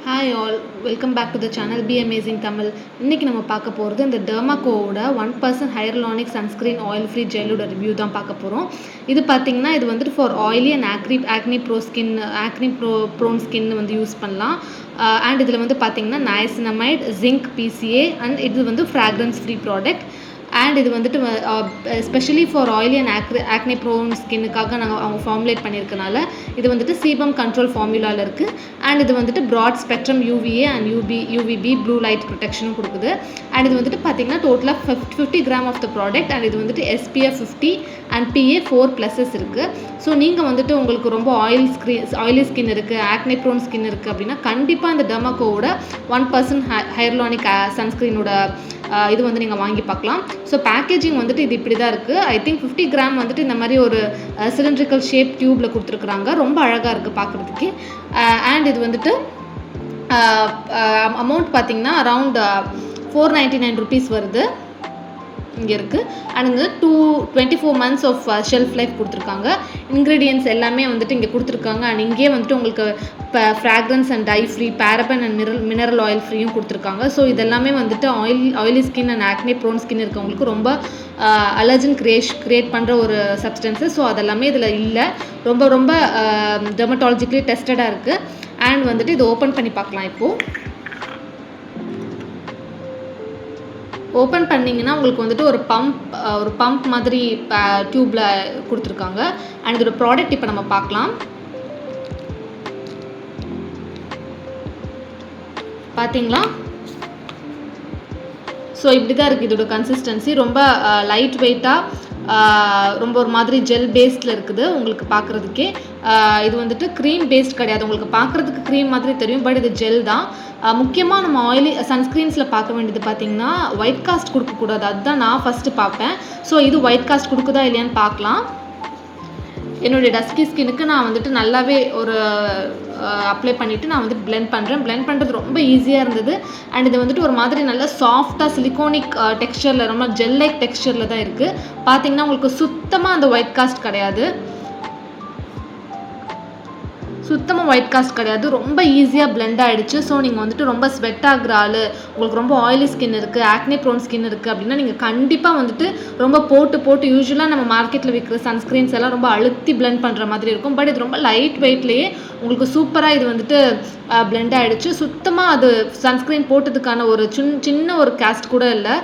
Hi all, welcome back to the channel be amazing Tamil. இன்றைக்கி நம்ம பார்க்க போகிறது இந்த டெர்மாகோவோட 1% ஹையர்லானிக் சன்ஸ்க்ரீன் ஆயில் ஃப்ரீ ஜெல்லோட ரிவ்யூ தான் பார்க்க போகிறோம். இது பார்த்திங்கன்னா இது வந்துட்டு for oily and acne prone skin வந்து யூஸ் பண்ணலாம். அண்ட் இதில் வந்து பார்த்திங்கன்னா நயசினமைட், ஜிங்க், பிசிஏ அண்ட் இது வந்து ஃப்ராக்ரன்ஸ் ஃப்ரீ ப்ராடக்ட். அண்ட் இது வந்துட்டு specially for oily and acne prone ஸ்கின்னுக்காக அவங்க ஃபார்முலேட் பண்ணியிருக்கனால இது வந்துட்டு சீபம் கண்ட்ரோல் ஃபார்முலாவில் இருக்குது. அண்ட் இது வந்துட்டு broad spectrum UVA and UVB blue light ப்ரொடெக்ஷனும் கொடுக்குது. அண்ட் இது வந்துட்டு பார்த்திங்கன்னா டோட்டலாக 50 gram of the product. And இது வந்துட்டு SPF 50 அண்ட் PA 4+ இருக்குது. ஸோ நீங்கள் வந்துட்டு உங்களுக்கு ரொம்ப ஆயிலி ஸ்கின் இருக்குது, ஆக்னி ப்ரோன் ஸ்கின் இருக்குது அப்படின்னா கண்டிப்பாக இந்த டெர்மாகோவோட 1% ஹையர்லானிக் சன்ஸ்க்ரீனோட இது வந்து நீங்கள் வாங்கி பார்க்கலாம். ஸோ பேக்கேஜிங் வந்துட்டு இது இப்படி தான் இருக்குது. ஐ திங்க் 50 கிராம் வந்துட்டு இந்த மாதிரி ஒரு சிலிண்ட்ரிக்கல் ஷேப் டியூப்பில் கொடுத்துருக்குறாங்க. ரொம்ப அழகாக இருக்குது பார்க்குறதுக்கு. அண்ட் இது வந்துட்டு அமௌண்ட் பார்த்திங்கன்னா அரவுண்ட் 499 rupees வருது இங்கே இருக்குது. அண்ட் வந்து 24 months ஆஃப் ஷெல்ஃப் லைஃப் கொடுத்துருக்காங்க. இன்க்ரீடியன்ட்ஸ் எல்லாமே வந்துட்டு இங்கே கொடுத்துருக்காங்க. அண்ட் இங்கேயே வந்துட்டு உங்களுக்கு fragrance and dye free, paraben and mineral oil ஃப்ரீயும் கொடுத்துருக்காங்க. ஸோ இதெல்லாமே வந்துட்டு oily skin and acne prone skin இருக்கவங்களுக்கு ரொம்ப அலர்ஜன் கிரியேட் பண்ணுற ஒரு சப்ஸ்டன்ஸு. ஸோ அதெல்லாமே இதில் இல்லை. ரொம்ப ரொம்ப டெர்மட்டாலஜிக்கலி டெஸ்டடாக இருக்குது. அண்ட் வந்துட்டு இது ஓப்பன் பண்ணி பார்க்கலாம். இப்போது ஓப்பன் பண்ணிங்கன்னா உங்களுக்கு வந்துட்டு ஒரு பம்ப் மாதிரி டியூப்பில் கொடுத்துருக்காங்க. அண்ட் இதோட ப்ராடக்ட் இப்போ நம்ம பார்க்கலாம். பார்த்தீங்களா? ஸோ இப்படி தான் இருக்குது இதோட கன்சிஸ்டன்சி. ரொம்ப லைட் வெயிட்டாக, ரொம்ப ஒரு மாதிரி ஜெல் பேஸ்டில் இருக்குது உங்களுக்கு பார்க்குறதுக்கே. இது வந்துட்டு க்ரீம் பேஸ்ட் கிடையாது. உங்களுக்கு பார்க்குறதுக்கு க்ரீம் மாதிரி தெரியும், பட் இது ஜெல் தான். முக்கியமாக நம்ம ஆயிலி சன்ஸ்க்ரீன்ஸில் பார்க்க வேண்டியது பார்த்திங்கன்னா ஒயிட் காஸ்ட் கொடுக்கக்கூடாது. அதுதான் நான் ஃபஸ்ட்டு பார்ப்பேன். ஸோ இது ஒயிட் காஸ்ட் கொடுக்குதா இல்லையான்னு பார்க்கலாம். என்னுடைய டஸ்கி ஸ்கின்னுக்கு நான் வந்துட்டு நல்லாவே ஒரு அப்ளை பண்ணிவிட்டு நான் வந்துட்டு பிளெண்ட் பண்ணுறது ரொம்ப ஈஸியாக இருந்தது. அண்ட் இது வந்துட்டு ஒரு மாதிரி நல்ல சாஃப்டாக சிலிகானிக் டெக்ஸ்சரில், ரொம்ப ஜெல் லைக் டெக்ஸ்சரில் தான் இருக்குது. பார்த்திங்கன்னா உங்களுக்கு சுத்தமாக அந்த ஒயிட் காஸ்ட் கிடையாது, ரொம்ப ஈஸியாக பிளெண்ட் ஆகிடுச்சு. ஸோ நீங்கள் வந்துட்டு ரொம்ப ஸ்வெட் ஆகிற ஆள், உங்களுக்கு ரொம்ப ஆயிலி ஸ்கின் இருக்குது, ஆக்னி ப்ரோன் ஸ்கின் இருக்குது அப்படின்னா நீங்கள் கண்டிப்பாக வந்துட்டு ரொம்ப போட்டு யூஸ்வலாக நம்ம மார்க்கெட்டில் விற்கிற சன்ஸ்க்ரீன்ஸ் எல்லாம் ரொம்ப அழுத்தி பிளெண்ட் பண்ணுற மாதிரி இருக்கும். பட் இது ரொம்ப லைட் வெயிட்லேயே உங்களுக்கு சூப்பராக இது வந்துட்டு பிளெண்ட் ஆகிடுச்சு. சுத்தமாக அது சன்ஸ்க்ரீன் போட்டதுக்கான ஒரு சின்ன ஒரு காஸ்ட் கூட இல்லை.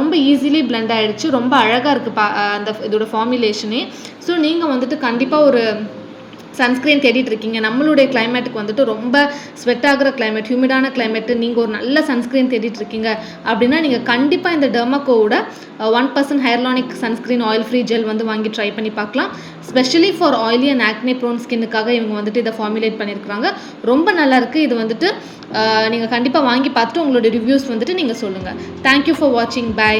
ரொம்ப ஈஸிலி பிளெண்ட் ஆகிடுச்சு. ரொம்ப அழகாக இருக்குது அந்த இதோட ஃபார்முலேஷனே. ஸோ நீங்கள் வந்துட்டு கண்டிப்பாக ஒரு சன்ஸ்க்ரீன் தேடிட்டு இருக்கீங்க, நம்மளுடைய கிளைமேட்டுக்கு வந்துட்டு ரொம்ப ஸ்வெட் ஆகிற கிளைமேட், ஹியூமிடான கிளைமேட்டு, நீங்கள் ஒரு நல்ல சன்ஸ்க்ரீன் தேடிட்டு இருக்கீங்க அப்படின்னா நீங்கள் கண்டிப்பாக இந்த டெர்மாகோவோட 1% hyaluronic sunscreen oil free gel வந்து வாங்கி ட்ரை பண்ணி பார்க்கலாம். Specially for oily and acne prone ஸ்கின்னுக்காக இவங்க வந்துட்டு இதை ஃபார்முலேட் பண்ணியிருக்கிறாங்க. ரொம்ப நல்லாயிருக்கு. இது வந்துட்டு நீங்கள் கண்டிப்பாக வாங்கி பார்த்துட்டு உங்களோட ரிவ்யூஸ் வந்துட்டு நீங்கள் சொல்லுங்கள். தேங்க்யூ ஃபார் வாட்சிங். பை.